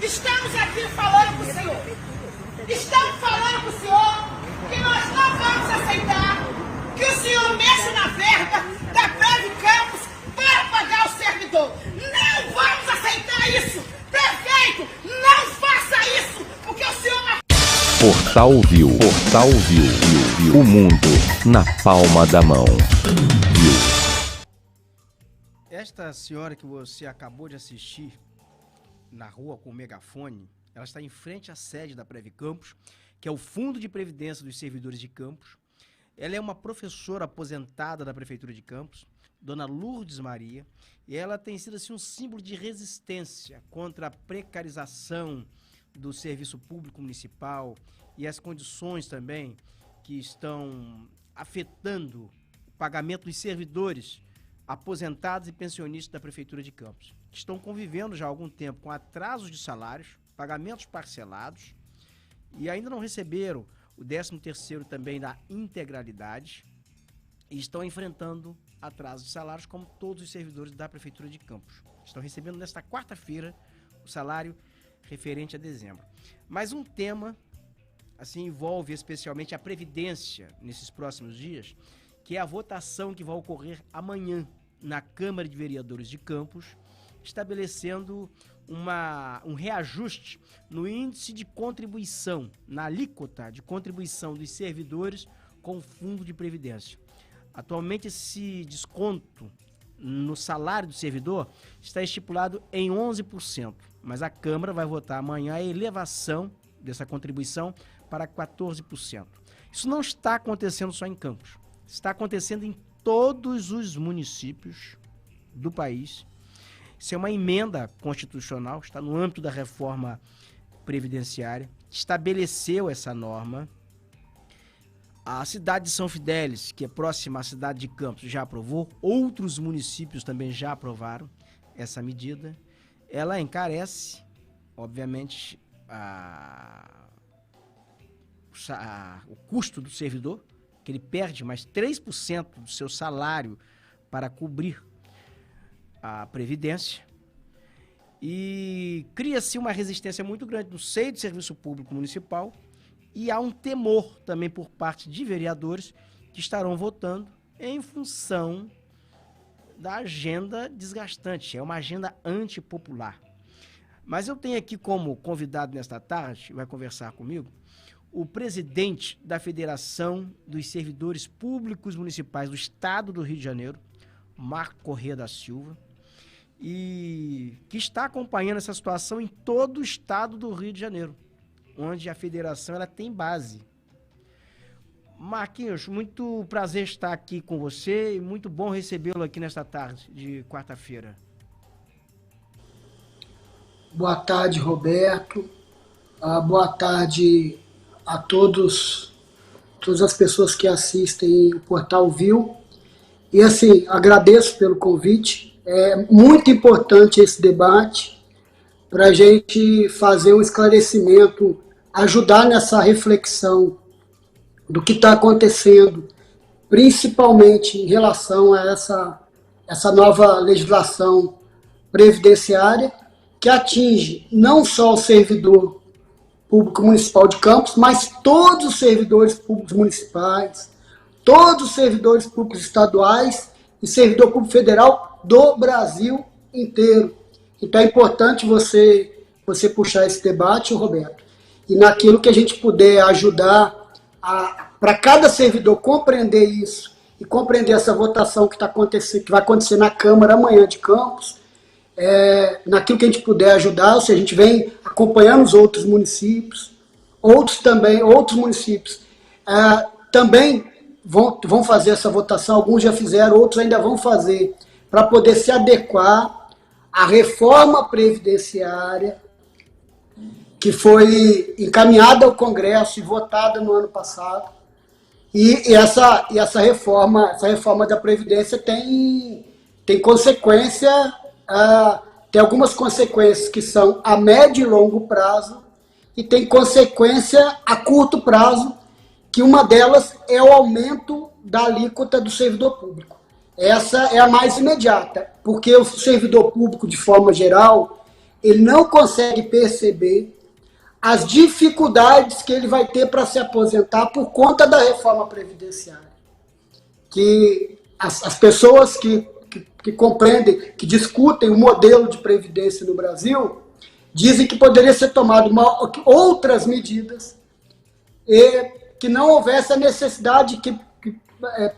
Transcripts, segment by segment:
Estamos aqui falando com o senhor. Estamos falando com o senhor que nós não vamos aceitar que o senhor mexa na verba da Prev Campos para pagar o servidor. Não vamos aceitar isso! Prefeito, não faça isso, porque o senhor... Portal Viu. O mundo na palma da mão. Esta senhora que você acabou de assistir na rua com o megafone, ela está em frente à sede da Prev Campos, que é o Fundo de Previdência dos Servidores de Campos. Ela é uma professora aposentada da Prefeitura de Campos, Dona Lourdes Maria, e ela tem sido assim, um símbolo de resistência contra a precarização do serviço público municipal e as condições também que estão afetando o pagamento dos servidores aposentados e pensionistas da Prefeitura de Campos, que estão convivendo já há algum tempo com atrasos de salários, pagamentos parcelados e ainda não receberam o 13º também da integralidade e estão enfrentando atrasos de salários como todos os servidores da Prefeitura de Campos. Estão recebendo nesta quarta-feira o salário referente a dezembro. Mas um tema, assim, envolve especialmente a Previdência nesses próximos dias, que é a votação que vai ocorrer amanhã na Câmara de Vereadores de Campos, estabelecendo um reajuste no índice de contribuição, na alíquota de contribuição dos servidores com o Fundo de Previdência. Atualmente, esse desconto no salário do servidor está estipulado em 11%, mas a Câmara vai votar amanhã a elevação dessa contribuição para 14%. Isso não está acontecendo só em Campos, está acontecendo em todos os municípios do país. Isso é uma emenda constitucional, está no âmbito da reforma previdenciária, estabeleceu essa norma. A cidade de São Fidélis, que é próxima à cidade de Campos, já aprovou. Outros municípios também já aprovaram essa medida. Ela encarece, obviamente, o custo do servidor, que ele perde mais 3% do seu salário para cobrir a Previdência. E cria-se uma resistência muito grande no seio do serviço público municipal. E há um temor também por parte de vereadores que estarão votando em função da agenda desgastante. É uma agenda antipopular. Mas eu tenho aqui como convidado nesta tarde, vai conversar comigo, o presidente da Federação dos Servidores Públicos Municipais do Estado do Rio de Janeiro, Marco Corrêa da Silva, e que está acompanhando essa situação em todo o estado do Rio de Janeiro, onde a federação ela tem base. Marquinhos, muito prazer estar aqui com você e muito bom recebê-lo aqui nesta tarde de quarta-feira. Boa tarde, Roberto. Boa tarde a todas as pessoas que assistem o Portal Viu. E assim, agradeço pelo convite. É muito importante esse debate para a gente fazer um esclarecimento, ajudar nessa reflexão do que está acontecendo, principalmente em relação a essa nova legislação previdenciária, que atinge não só o servidor público municipal de Campos, mas todos os servidores públicos municipais, todos os servidores públicos estaduais e servidor público federal do Brasil inteiro. Então é importante você puxar esse debate, Roberto, e naquilo que a gente puder ajudar para cada servidor compreender isso e compreender essa votação que vai acontecer na Câmara amanhã de Campos, naquilo que a gente puder ajudar, ou seja, a gente vem acompanhando os outros municípios, outros municípios também vão fazer essa votação, alguns já fizeram, outros ainda vão fazer, para poder se adequar à reforma previdenciária que foi encaminhada ao Congresso e votada no ano passado. E essa reforma da Previdência tem consequência, tem algumas consequências que são a médio e longo prazo e tem consequência a curto prazo, que uma delas é o aumento da alíquota do servidor público. Essa é a mais imediata, porque o servidor público, de forma geral, ele não consegue perceber as dificuldades que ele vai ter para se aposentar por conta da reforma previdenciária. Que as pessoas que compreendem, que discutem o modelo de previdência no Brasil, dizem que poderia ser tomado outras medidas e que não houvesse a necessidade,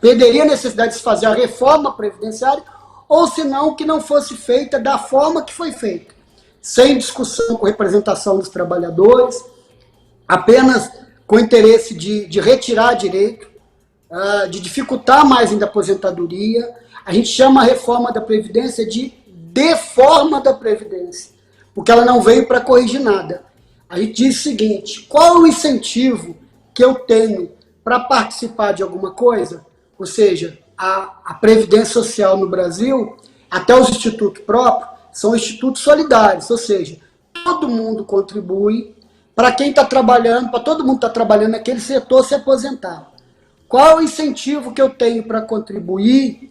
perderia a necessidade de se fazer a reforma previdenciária, ou senão que não fosse feita da forma que foi feita, sem discussão com representação dos trabalhadores, apenas com interesse de retirar direito, de dificultar mais ainda a aposentadoria. A gente chama a reforma da Previdência de deforma da Previdência, porque ela não veio para corrigir nada. A gente diz o seguinte: qual o incentivo que eu tenho para participar de alguma coisa? Ou seja, a Previdência Social no Brasil, até os institutos próprios, são institutos solidários, ou seja, todo mundo contribui para quem está trabalhando, para todo mundo que está trabalhando naquele setor se aposentar. Qual o incentivo que eu tenho para contribuir?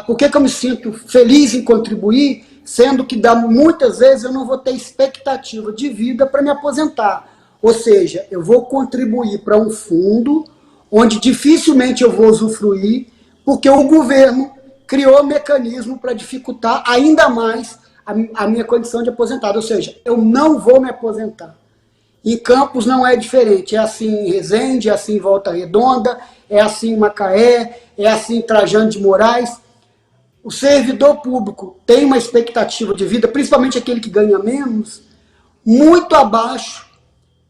Por que eu me sinto feliz em contribuir, sendo que muitas vezes eu não vou ter expectativa de vida para me aposentar? Ou seja, eu vou contribuir para um fundo onde dificilmente eu vou usufruir, porque o governo criou mecanismo para dificultar ainda mais a minha condição de aposentado. Ou seja, eu não vou me aposentar. Em Campos não é diferente. É assim em Resende, é assim em Volta Redonda, é assim em Macaé, é assim em Trajano de Moraes. O servidor público tem uma expectativa de vida, principalmente aquele que ganha menos, muito abaixo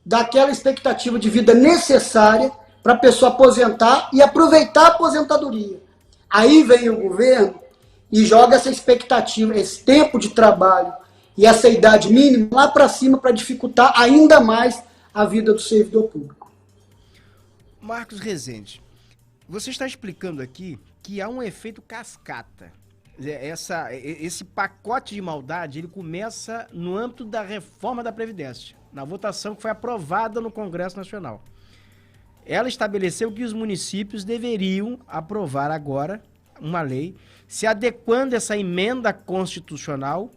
daquela expectativa de vida necessária para a pessoa aposentar e aproveitar a aposentadoria. Aí vem o governo e joga essa expectativa, esse tempo de trabalho e essa idade mínima lá para cima para dificultar ainda mais a vida do servidor público. Marcos Rezende, você está explicando aqui que há um efeito cascata. Esse pacote de maldade, ele começa no âmbito da reforma da Previdência, na votação que foi aprovada no Congresso Nacional. Ela estabeleceu que os municípios deveriam aprovar agora uma lei se adequando a essa emenda constitucional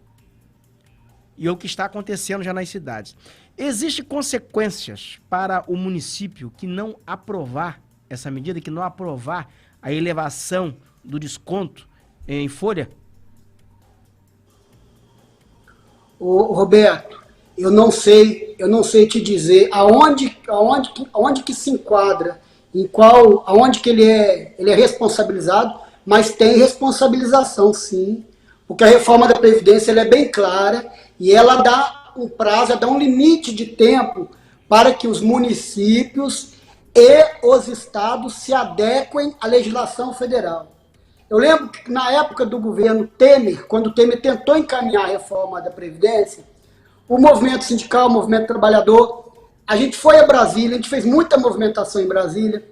e o que está acontecendo já nas cidades. Existem consequências para o município que não aprovar essa medida, que não aprovar a elevação do desconto em folha? Ô, Roberto, eu não sei te dizer aonde que se enquadra, aonde que ele é responsabilizado, mas tem responsabilização, sim, porque a reforma da Previdência ela é bem clara e ela dá um prazo, dá um limite de tempo para que os municípios e os estados se adequem à legislação federal. Eu lembro que na época do governo Temer, quando o Temer tentou encaminhar a reforma da Previdência, o movimento sindical, o movimento trabalhador, a gente foi a Brasília, a gente fez muita movimentação em Brasília.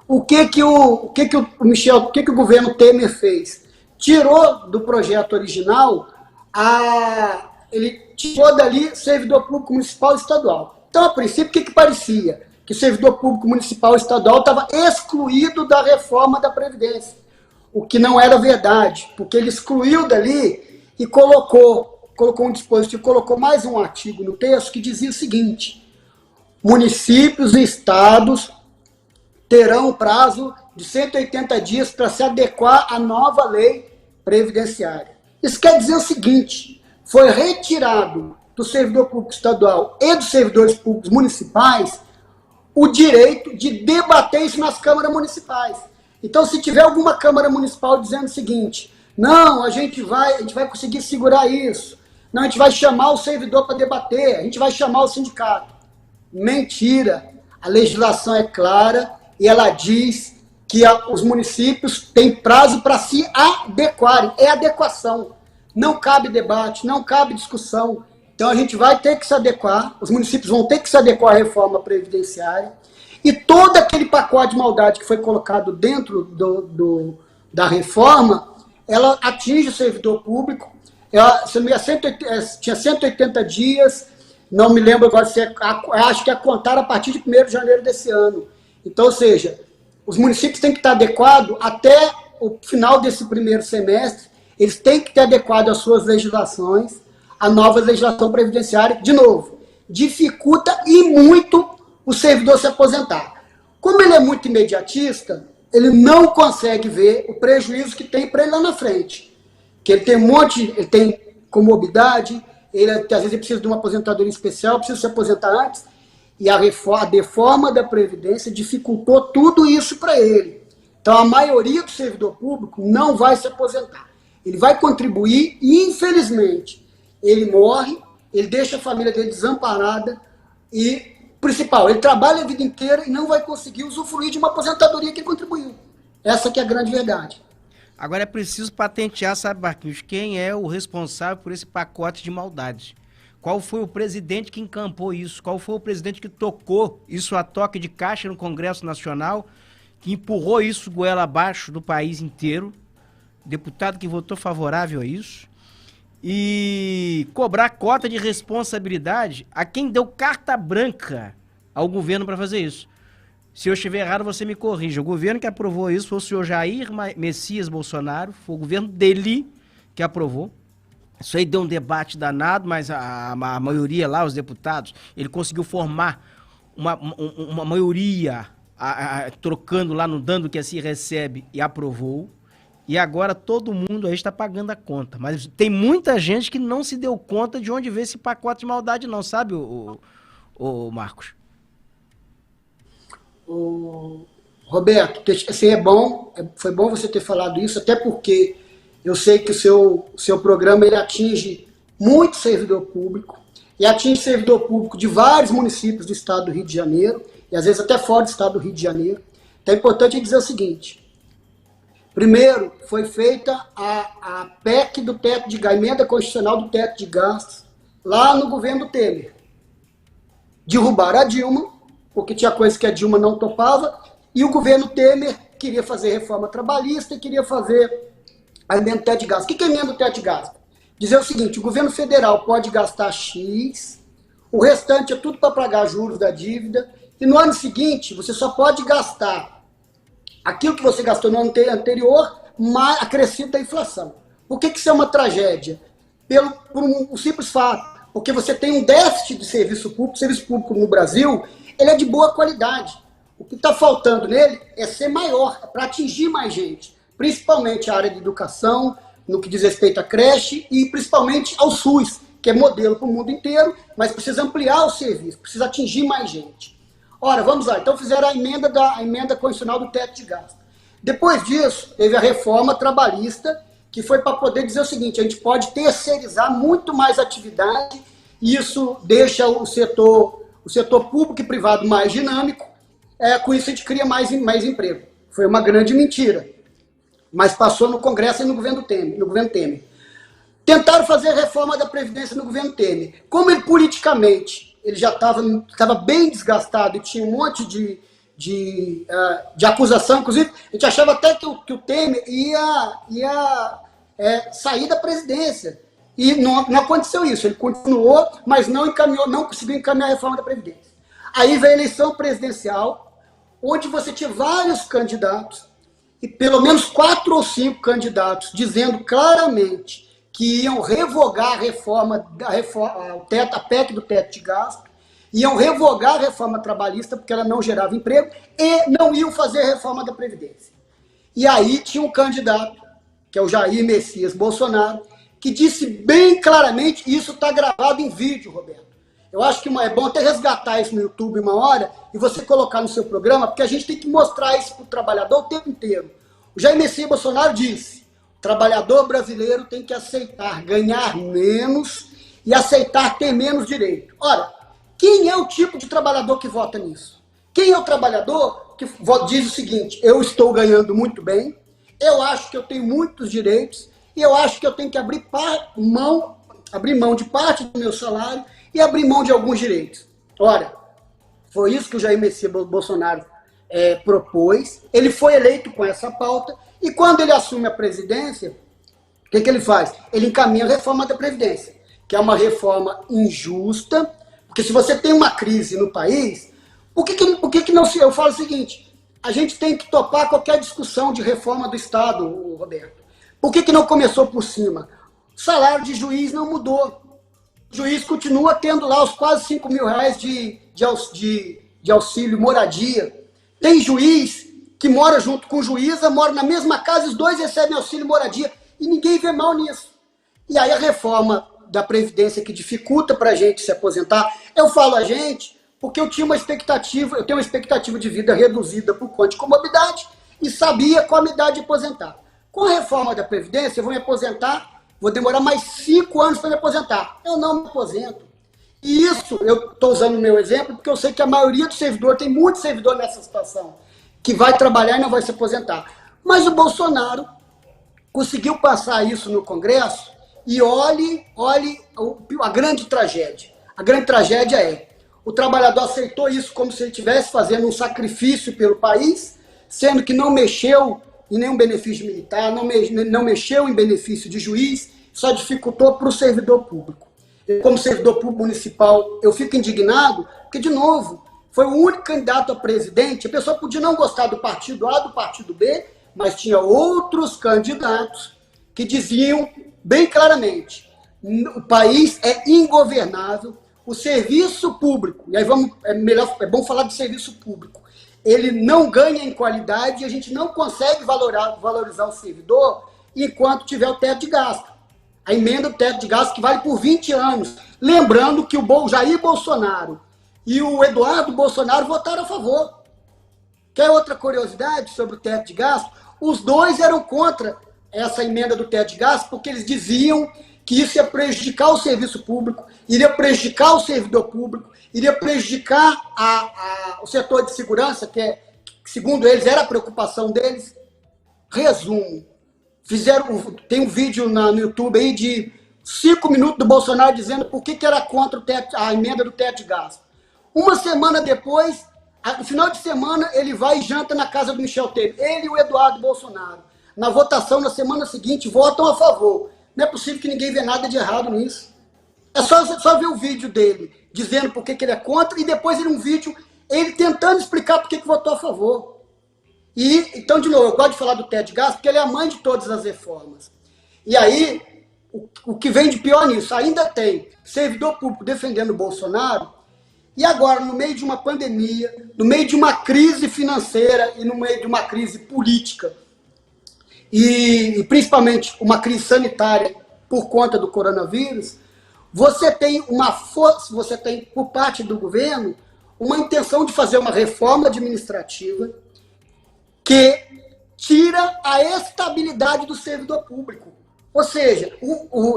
O que o governo Temer fez? Tirou do projeto original, ele tirou dali servidor público municipal e estadual. Então, a princípio, o que parecia? Que o servidor público municipal e estadual estava excluído da reforma da Previdência. O que não era verdade, porque ele excluiu dali e colocou um dispositivo, colocou mais um artigo no texto que dizia o seguinte: municípios e estados terão um prazo de 180 dias para se adequar à nova lei previdenciária. Isso quer dizer o seguinte: foi retirado do servidor público estadual e dos servidores públicos municipais o direito de debater isso nas câmaras municipais. Então, se tiver alguma Câmara Municipal dizendo o seguinte: não, a gente vai conseguir segurar isso, não, a gente vai chamar o servidor para debater, a gente vai chamar o sindicato. Mentira! A legislação é clara e ela diz que os municípios têm prazo para se adequarem. É adequação. Não cabe debate, não cabe discussão. Então, a gente vai ter que se adequar, os municípios vão ter que se adequar à reforma previdenciária. E todo aquele pacote de maldade que foi colocado dentro da reforma, ela atinge o servidor público. Tinha 180 dias, não me lembro agora se acho que é contar a partir de 1º de janeiro desse ano. Então, ou seja, os municípios têm que estar adequados até o final desse primeiro semestre, eles têm que ter adequado as suas legislações a nova legislação previdenciária, de novo, dificulta e muito o servidor se aposentar. Como ele é muito imediatista, ele não consegue ver o prejuízo que tem para ele lá na frente. Que ele tem ele tem comorbidade, às vezes ele precisa de uma aposentadoria especial, precisa se aposentar antes, e a deforma da Previdência dificultou tudo isso para ele. Então a maioria do servidor público não vai se aposentar. Ele vai contribuir e, infelizmente, ele morre, ele deixa a família dele desamparada e, principal, ele trabalha a vida inteira e não vai conseguir usufruir de uma aposentadoria que ele contribuiu. Essa que é a grande verdade. Agora é preciso patentear, sabe, Marquinhos, quem é o responsável por esse pacote de maldade. Qual foi o presidente que encampou isso? Qual foi o presidente que tocou isso a toque de caixa no Congresso Nacional, que empurrou isso goela abaixo do país inteiro? Deputado que votou favorável a isso. E cobrar cota de responsabilidade a quem deu carta branca ao governo para fazer isso. Se eu estiver errado, você me corrija. O governo que aprovou isso foi o senhor Jair Messias Bolsonaro, foi o governo dele que aprovou. Isso aí deu um debate danado, mas a maioria lá, os deputados, ele conseguiu formar uma maioria trocando lá, no dando que assim recebe, e aprovou. E agora todo mundo aí está pagando a conta. Mas tem muita gente que não se deu conta de onde veio esse pacote de maldade não, sabe, o Marcos? Roberto, assim, foi bom você ter falado isso, até porque eu sei que o seu programa ele atinge muito servidor público, e atinge servidor público de vários municípios do estado do Rio de Janeiro, e às vezes até fora do estado do Rio de Janeiro. Então é importante dizer o seguinte: primeiro, foi feita a PEC do teto de gastos, a emenda constitucional do teto de gastos, lá no governo Temer. Derrubaram a Dilma, porque tinha coisa que a Dilma não topava, e o governo Temer queria fazer reforma trabalhista e queria fazer a emenda do teto de gastos. O que é a emenda do teto de gastos? Dizer o seguinte: o governo federal pode gastar X, o restante é tudo para pagar juros da dívida, e no ano seguinte você só pode gastar aquilo que você gastou no ano anterior, mais acrescido da inflação. Por que isso é uma tragédia? Por um simples fato, porque você tem um déficit de serviço público no Brasil, ele é de boa qualidade. O que está faltando nele é ser maior, para atingir mais gente, principalmente a área de educação, no que diz respeito à creche, e principalmente ao SUS, que é modelo para o mundo inteiro, mas precisa ampliar o serviço, precisa atingir mais gente. Ora, vamos lá, então fizeram a emenda constitucional do teto de gasto. Depois disso, teve a reforma trabalhista, que foi para poder dizer o seguinte: a gente pode terceirizar muito mais atividade, e isso deixa o setor público e privado mais dinâmico, com isso a gente cria mais emprego. Foi uma grande mentira, mas passou no Congresso e no governo Temer. Tentaram fazer a reforma da Previdência no governo Temer. Como ele politicamente ele já estava bem desgastado e tinha um monte de acusação, inclusive, a gente achava até que o Temer ia sair da presidência. E não aconteceu isso, ele continuou, mas não conseguiu encaminhar a reforma da Previdência. Aí veio a eleição presidencial, onde você tinha vários candidatos, e pelo menos 4 ou 5 candidatos, dizendo claramente que iam revogar a PEC do teto de gasto, iam revogar a reforma trabalhista, porque ela não gerava emprego, e não iam fazer a reforma da Previdência. E aí tinha um candidato, que é o Jair Messias Bolsonaro, que disse bem claramente, e isso está gravado em vídeo, Roberto. Eu acho que é bom até resgatar isso no YouTube uma hora, e você colocar no seu programa, porque a gente tem que mostrar isso para o trabalhador o tempo inteiro. O Jair Messias Bolsonaro disse: o trabalhador brasileiro tem que aceitar ganhar menos e aceitar ter menos direito. Ora, quem é o tipo de trabalhador que vota nisso? Quem é o trabalhador que diz o seguinte: eu estou ganhando muito bem, eu acho que eu tenho muitos direitos, e eu acho que eu tenho que abrir mão de parte do meu salário e abrir mão de alguns direitos. Ora, foi isso que o Jair Messias Bolsonaro propôs. Ele foi eleito com essa pauta, e quando ele assume a presidência, o que ele faz? Ele encaminha a reforma da Previdência, que é uma reforma injusta, porque se você tem uma crise no país, por que não se... Eu falo o seguinte: a gente tem que topar qualquer discussão de reforma do Estado, Roberto. Por que não começou por cima? O salário de juiz não mudou. juiz continua tendo lá os quase 5 mil reais de auxílio moradia. Tem juiz que mora junto com juíza, mora na mesma casa, e os dois recebem auxílio moradia, e ninguém vê mal nisso. E aí a reforma da Previdência que dificulta para a gente se aposentar, eu falo a gente porque eu tenho uma expectativa de vida reduzida por conta de comorbidade e sabia qual a minha idade de aposentar. Com a reforma da Previdência, eu vou me aposentar, vou demorar mais 5 anos para me aposentar. Eu não me aposento. E isso, eu estou usando o meu exemplo, porque eu sei que a maioria dos servidores, tem muito servidor nessa situação, que vai trabalhar e não vai se aposentar. Mas o Bolsonaro conseguiu passar isso no Congresso e olhe a grande tragédia. A grande tragédia é, o trabalhador aceitou isso como se ele estivesse fazendo um sacrifício pelo país, sendo que não mexeu em nenhum benefício militar, não mexeu em benefício de juiz, só dificultou para o servidor público. Eu, como servidor público municipal, eu fico indignado, porque, de novo, foi o único candidato a presidente, a pessoa podia não gostar do partido A, do partido B, mas tinha outros candidatos que diziam bem claramente, o país é ingovernável, o serviço público, e aí é bom falar de serviço público, ele não ganha em qualidade e a gente não consegue valorizar o servidor enquanto tiver o teto de gasto. A emenda do teto de gasto que vale por 20 anos. Lembrando que o Jair Bolsonaro e o Eduardo Bolsonaro votaram a favor. Quer outra curiosidade sobre o teto de gasto? Os dois eram contra essa emenda do teto de gasto porque eles diziam que isso ia prejudicar o serviço público, iria prejudicar o servidor público, iria prejudicar o setor de segurança, que segundo eles era a preocupação deles. Resumo, tem um vídeo no YouTube aí de 5 minutos do Bolsonaro dizendo por que era contra a emenda do teto de gasto. Uma semana depois, no final de semana, ele vai e janta na casa do Michel Temer, ele e o Eduardo Bolsonaro. Na votação, na semana seguinte, votam a favor. Não é possível que ninguém vê nada de errado nisso. É só ver o vídeo dele dizendo por que ele é contra e depois um vídeo ele tentando explicar por que votou a favor. Então, de novo, eu gosto de falar do teto de gasto porque ele é a mãe de todas as reformas. E aí, o que vem de pior nisso, ainda tem servidor público defendendo o Bolsonaro e agora, no meio de uma pandemia, no meio de uma crise financeira e no meio de uma crise política, e principalmente uma crise sanitária por conta do coronavírus, você tem por parte do governo uma intenção de fazer uma reforma administrativa que tira a estabilidade do servidor público. Ou seja,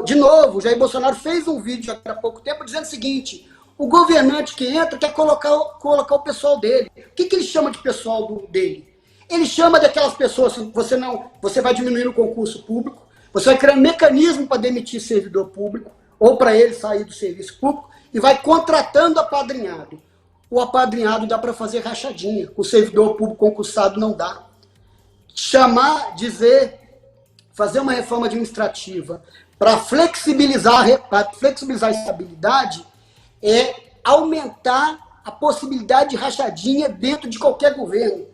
de novo, o Jair Bolsonaro fez um vídeo há pouco tempo dizendo o seguinte, o governante que entra quer colocar o pessoal dele. O que ele chama de pessoal dele? Ele chama daquelas pessoas, você vai diminuir o concurso público, você vai criar um mecanismo para demitir servidor público, ou para ele sair do serviço público, e vai contratando apadrinhado. O apadrinhado dá para fazer rachadinha, o servidor público concursado não dá. Fazer uma reforma administrativa para flexibilizar a estabilidade é aumentar a possibilidade de rachadinha dentro de qualquer governo.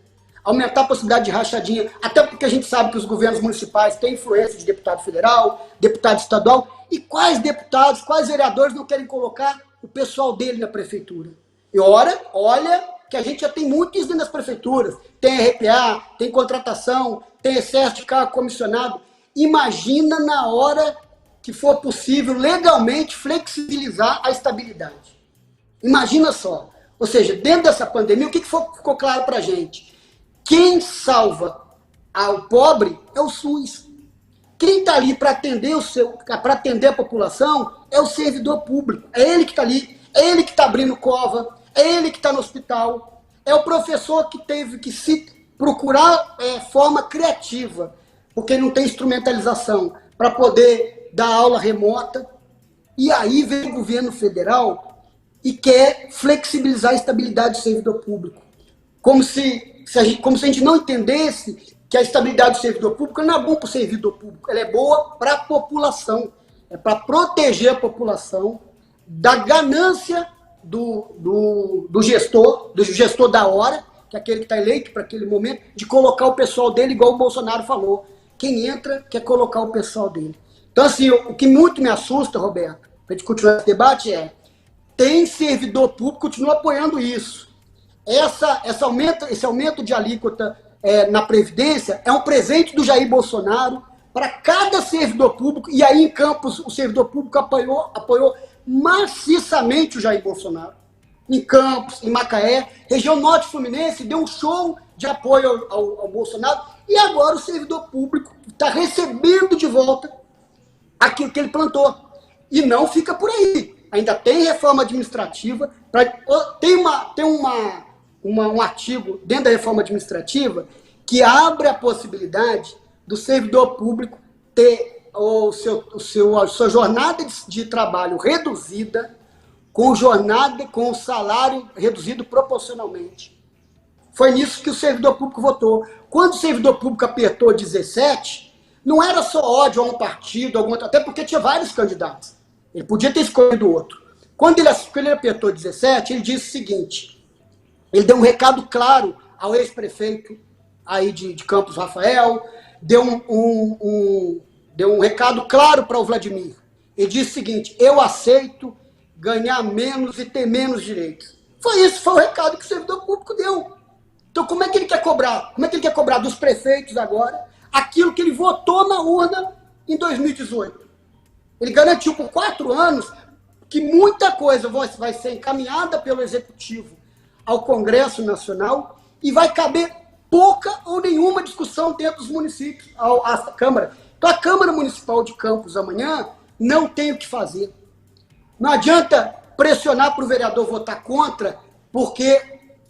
Aumentar a possibilidade de rachadinha, até porque a gente sabe que os governos municipais têm influência de deputado federal, deputado estadual, e quais deputados, quais vereadores não querem colocar o pessoal dele na prefeitura? E olha que a gente já tem muito isso dentro das prefeituras, tem RPA, tem contratação, tem excesso de cargo comissionado. Imagina na hora que for possível legalmente flexibilizar a estabilidade. Imagina só. Ou seja, dentro dessa pandemia, o que ficou claro para a gente? Quem salva o pobre é o SUS. Quem está ali para atender a população é o servidor público. É ele que está ali, é ele que está abrindo cova, é ele que está no hospital, é o professor que teve que se procurar forma criativa, porque não tem instrumentalização, para poder dar aula remota. E aí vem o governo federal e quer flexibilizar a estabilidade do servidor público. Como se a gente não entendesse que a estabilidade do servidor público não é bom para o servidor público, ela é boa para a população, é para proteger a população da ganância do gestor da hora, que é aquele que está eleito para aquele momento, de colocar o pessoal dele, igual o Bolsonaro falou. Quem entra quer colocar o pessoal dele. Então, assim, o que muito me assusta, Roberto, para a gente continuar esse debate, tem servidor público que continua apoiando isso. Esse aumento de alíquota na Previdência é um presente do Jair Bolsonaro para cada servidor público, e aí em Campos o servidor público apoiou maciçamente o Jair Bolsonaro. Em Campos, em Macaé, região norte fluminense, deu um show de apoio ao Bolsonaro, e agora o servidor público está recebendo de volta aquilo que ele plantou. E não fica por aí. Ainda tem reforma administrativa, tem um artigo dentro da reforma administrativa que abre a possibilidade do servidor público ter a sua jornada de trabalho reduzida, com salário reduzido proporcionalmente. Foi nisso que o servidor público votou. Quando o servidor público apertou 17, não era só ódio a um partido, até porque tinha vários candidatos. Ele podia ter escolhido outro. Quando ele apertou 17, ele disse o seguinte, ele deu um recado claro ao ex-prefeito aí de Campos Rafael, deu um recado claro para o Vladimir. Ele disse o seguinte, eu aceito ganhar menos e ter menos direitos. Foi o recado que o servidor público deu. Então como é que ele quer cobrar? Como é que ele quer cobrar dos prefeitos agora aquilo que ele votou na urna em 2018? Ele garantiu por 4 anos que muita coisa vai ser encaminhada pelo Executivo ao Congresso Nacional e vai caber pouca ou nenhuma discussão dentro dos municípios, à Câmara. Então a Câmara Municipal de Campos amanhã não tem o que fazer. Não adianta pressionar para o vereador votar contra, porque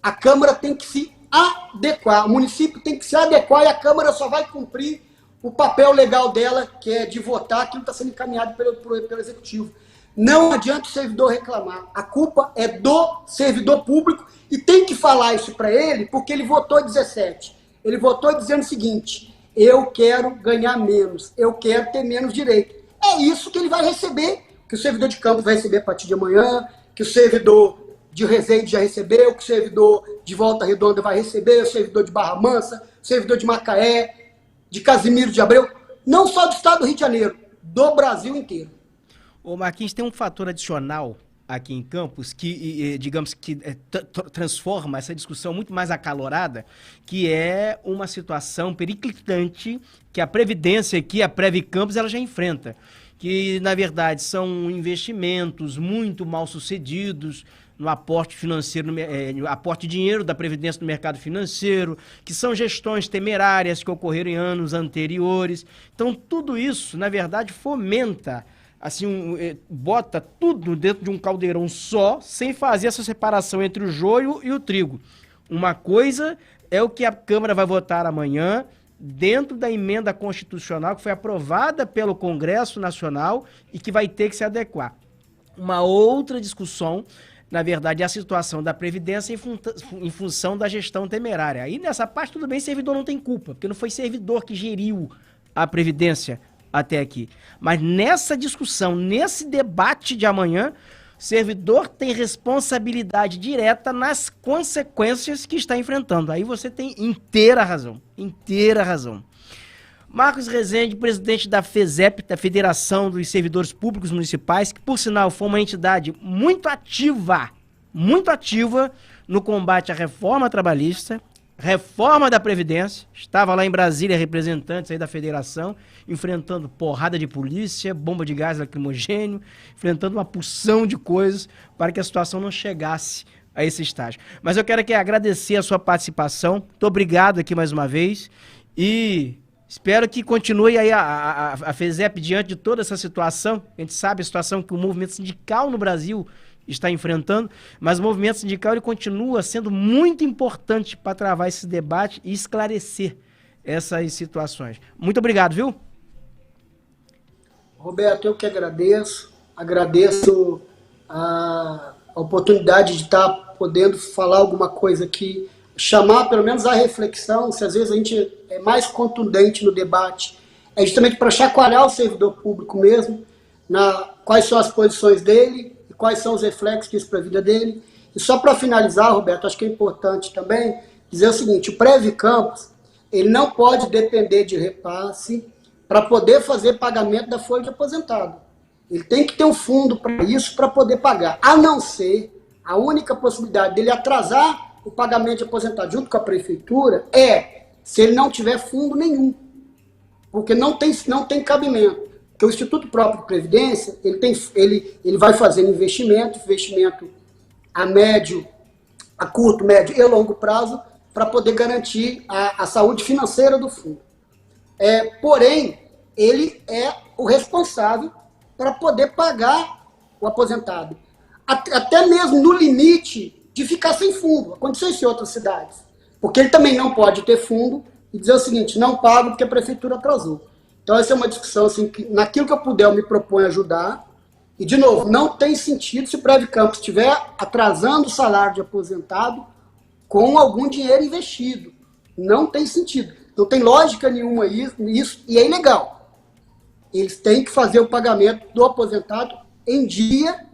a Câmara tem que se adequar, o município tem que se adequar e a Câmara só vai cumprir o papel legal dela, que é de votar aquilo que está sendo encaminhado pelo Executivo. Não adianta o servidor reclamar. A culpa é do servidor público e tem que falar isso para ele, porque ele votou 17. Ele votou dizendo o seguinte, eu quero ganhar menos, eu quero ter menos direito. É isso que ele vai receber, que o servidor de Campos vai receber a partir de amanhã, que o servidor de Resende já recebeu, que o servidor de Volta Redonda vai receber, o servidor de Barra Mansa, o servidor de Macaé, de Casimiro de Abreu, não só do estado do Rio de Janeiro, do Brasil inteiro. Ô Marquinhos, tem um fator adicional aqui em Campos que, digamos que transforma essa discussão muito mais acalorada, que é uma situação periclitante que a Previdência aqui, a Previ Campos, ela já enfrenta. Que, na verdade, são investimentos muito mal sucedidos no aporte financeiro, aporte de dinheiro da Previdência no mercado financeiro, que são gestões temerárias que ocorreram em anos anteriores. Então, tudo isso, na verdade, fomenta, assim, bota tudo dentro de um caldeirão só, sem fazer essa separação entre o joio e o trigo. Uma coisa é o que a Câmara vai votar amanhã, dentro da emenda constitucional que foi aprovada pelo Congresso Nacional e que vai ter que se adequar. Uma outra discussão, na verdade, é a situação da Previdência em função da gestão temerária. Aí nessa parte tudo bem, servidor não tem culpa, porque não foi servidor que geriu a Previdência até aqui. Mas nessa discussão, nesse debate de amanhã, o servidor tem responsabilidade direta nas consequências que está enfrentando. Aí você tem inteira razão, inteira razão. Marcos Rezende, presidente da FESEP, da Federação dos Servidores Públicos Municipais, que por sinal foi uma entidade muito ativa no combate à reforma trabalhista, reforma da Previdência, estava lá em Brasília, representantes aí da federação, enfrentando porrada de polícia, bomba de gás lacrimogênio, enfrentando uma porção de coisas para que a situação não chegasse a esse estágio. Mas eu quero aqui agradecer a sua participação, muito obrigado aqui mais uma vez e espero que continue aí a FESEP diante de toda essa situação. A gente sabe a situação que o movimento sindical no Brasil está enfrentando, mas o movimento sindical ele continua sendo muito importante para travar esse debate e esclarecer essas situações. Muito obrigado, viu? Roberto, eu que agradeço a oportunidade de estar podendo falar alguma coisa aqui, chamar pelo menos a reflexão, se às vezes a gente é mais contundente no debate, é justamente para chacoalhar o servidor público mesmo, quais são as posições dele, quais são os reflexos disso para a vida dele. E só para finalizar, Roberto, acho que é importante também dizer o seguinte, o Previ Campos, ele não pode depender de repasse para poder fazer pagamento da folha de aposentado. Ele tem que ter um fundo para isso, para poder pagar. A não ser, a única possibilidade dele atrasar o pagamento de aposentado junto com a prefeitura se ele não tiver fundo nenhum. Porque não tem cabimento. Porque o Instituto Próprio de Previdência, ele vai fazendo investimento a curto, médio e longo prazo, para poder garantir a saúde financeira do fundo. Porém, ele é o responsável para poder pagar o aposentado. Até mesmo no limite de ficar sem fundo. Aconteceu isso em outras cidades. Porque ele também não pode ter fundo e dizer o seguinte, não pago porque a prefeitura atrasou. Então essa é uma discussão assim, que naquilo que eu puder eu me proponho ajudar. E, de novo, não tem sentido se o Prev Campos estiver atrasando o salário de aposentado com algum dinheiro investido. Não tem sentido. Não tem lógica nenhuma isso e é ilegal. Eles têm que fazer o pagamento do aposentado em dia,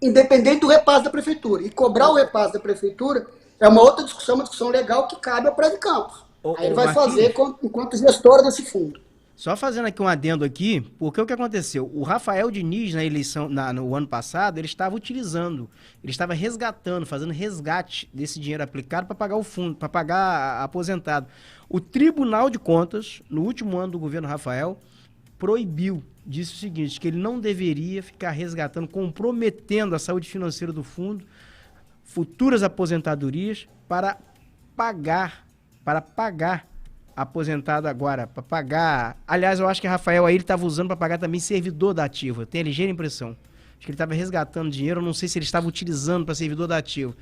independente do repasse da prefeitura. E cobrar o repasse da prefeitura é uma outra discussão, uma discussão legal que cabe ao Prev Campos. Aí ele vai fazer enquanto gestor desse fundo. Só fazendo aqui um adendo aqui, porque o que aconteceu? O Rafael Diniz, na eleição, no ano passado, ele estava utilizando, ele estava resgatando, fazendo resgate desse dinheiro aplicado para pagar o fundo, para pagar aposentado. O Tribunal de Contas, no último ano do governo Rafael, proibiu, disse o seguinte, que ele não deveria ficar resgatando, comprometendo a saúde financeira do fundo, futuras aposentadorias, para pagar aposentado agora, para pagar... Aliás, eu acho que Rafael aí ele estava usando para pagar também servidor da ativa. Tenho a ligeira impressão. Acho que ele estava resgatando dinheiro, eu não sei se ele estava utilizando para servidor da ativa.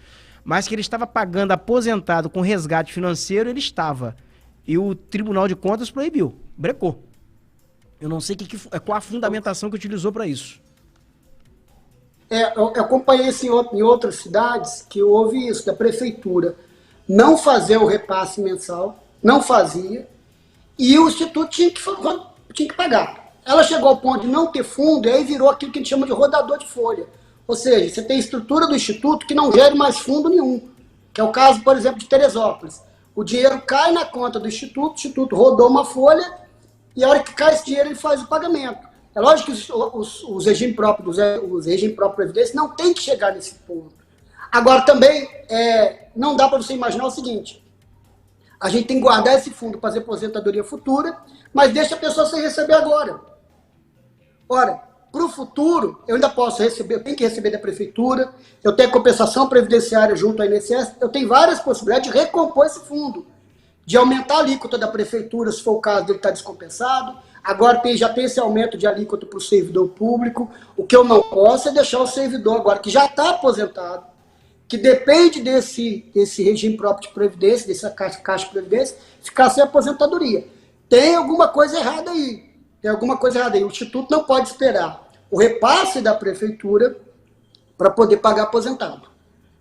Mas que ele estava pagando aposentado com resgate financeiro, ele estava. E o Tribunal de Contas proibiu, brecou. Eu não sei qual a fundamentação que utilizou para isso. Eu acompanhei isso em outras cidades, que houve isso, da prefeitura não fazer o repasse mensal, não fazia, e o Instituto tinha que pagar. Ela chegou ao ponto de não ter fundo, e aí virou aquilo que a gente chama de rodador de folha. Ou seja, você tem a estrutura do Instituto que não gera mais fundo nenhum, que é o caso, por exemplo, de Teresópolis. O dinheiro cai na conta do Instituto, o Instituto rodou uma folha, e a hora que cai esse dinheiro ele faz o pagamento. É lógico que os regimes próprios, os regimes próprios de previdência não tem que chegar nesse ponto. Agora também, não dá para você imaginar o seguinte, a gente tem que guardar esse fundo para fazer aposentadoria futura, mas deixa a pessoa sem receber agora. Ora, para o futuro, eu ainda posso receber, eu tenho que receber da prefeitura, eu tenho compensação previdenciária junto ao INSS, eu tenho várias possibilidades de recompor esse fundo, de aumentar a alíquota da prefeitura, se for o caso dele estar descompensado. Agora já tem esse aumento de alíquota para o servidor público. O que eu não posso é deixar o servidor agora, que já está aposentado, que depende desse regime próprio de previdência, dessa caixa de previdência, ficar sem aposentadoria. Tem alguma coisa errada aí. O Instituto não pode esperar o repasse da prefeitura para poder pagar aposentado.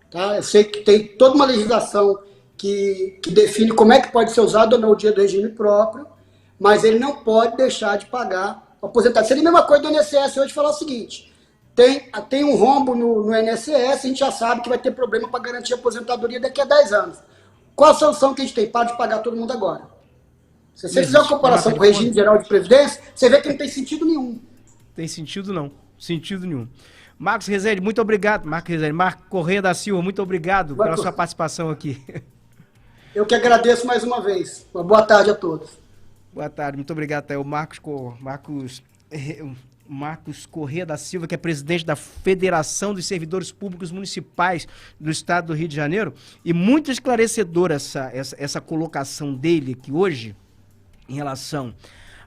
Tá? Eu sei que tem toda uma legislação que define como é que pode ser usado ou não o dia do regime próprio, mas ele não pode deixar de pagar o aposentado. Seria a mesma coisa do INSS hoje falar o seguinte, tem um rombo no INSS, a gente já sabe que vai ter problema para garantir a aposentadoria daqui a 10 anos. Qual a solução que a gente tem? Para de pagar todo mundo agora. Se você fizer uma comparação com o regime geral de previdência, você vê que não tem sentido nenhum. Tem sentido não, sentido nenhum. Marcos Rezende, muito obrigado. Marco Corrêa da Silva, muito obrigado pela sua participação aqui. Eu que agradeço mais uma vez. Uma boa tarde a todos. Boa tarde, muito obrigado. É o Marcos Corrêa da Silva, que é presidente da Federação dos Servidores Públicos Municipais do Estado do Rio de Janeiro. E muito esclarecedora essa colocação dele aqui hoje, em relação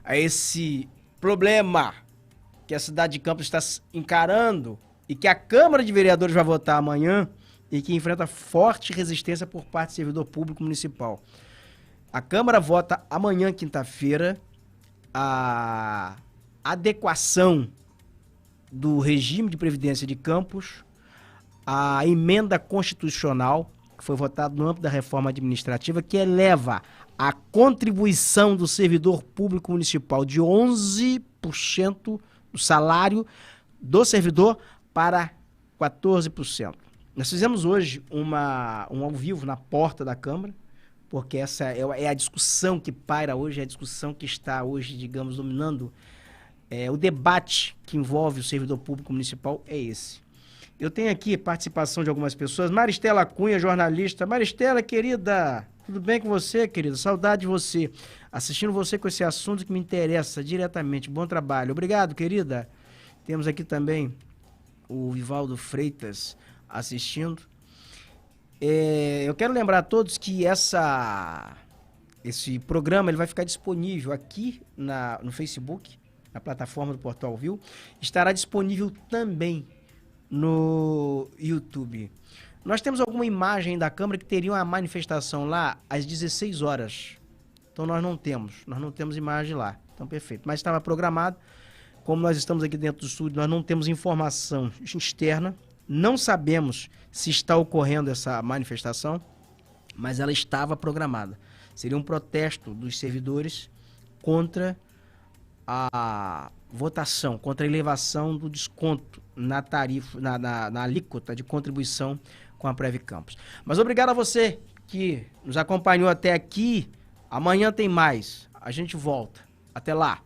a esse problema que a cidade de Campos está encarando e que a Câmara de Vereadores vai votar amanhã e que enfrenta forte resistência por parte do servidor público municipal. A Câmara vota amanhã, quinta-feira, a adequação do regime de previdência de Campos à emenda constitucional que foi votada no âmbito da reforma administrativa, que eleva a contribuição do servidor público municipal de 11% do salário do servidor para 14%. Nós fizemos hoje um ao vivo na porta da Câmara, porque essa é a discussão que paira hoje, é a discussão que está hoje, digamos, dominando o debate que envolve o servidor público municipal é esse. Eu tenho aqui participação de algumas pessoas. Maristela Cunha, jornalista. Maristela, querida, tudo bem com você, querida? Saudade de você. Assistindo você com esse assunto que me interessa diretamente. Bom trabalho. Obrigado, querida. Temos aqui também o Vivaldo Freitas assistindo. Eu quero lembrar a todos que esse programa ele vai ficar disponível aqui no Facebook, na plataforma do Portal Viu. Estará disponível também no YouTube. Nós temos alguma imagem da Câmara que teria uma manifestação lá às 16 horas. Então nós não temos imagem lá. Então perfeito. Mas estava programado. Como nós estamos aqui dentro do estúdio, nós não temos informação externa. Não sabemos se está ocorrendo essa manifestação, mas ela estava programada. Seria um protesto dos servidores contra a votação, contra a elevação do desconto na tarifa, na alíquota de contribuição com a Prev Campos. Mas obrigado a você que nos acompanhou até aqui. Amanhã tem mais. A gente volta. Até lá.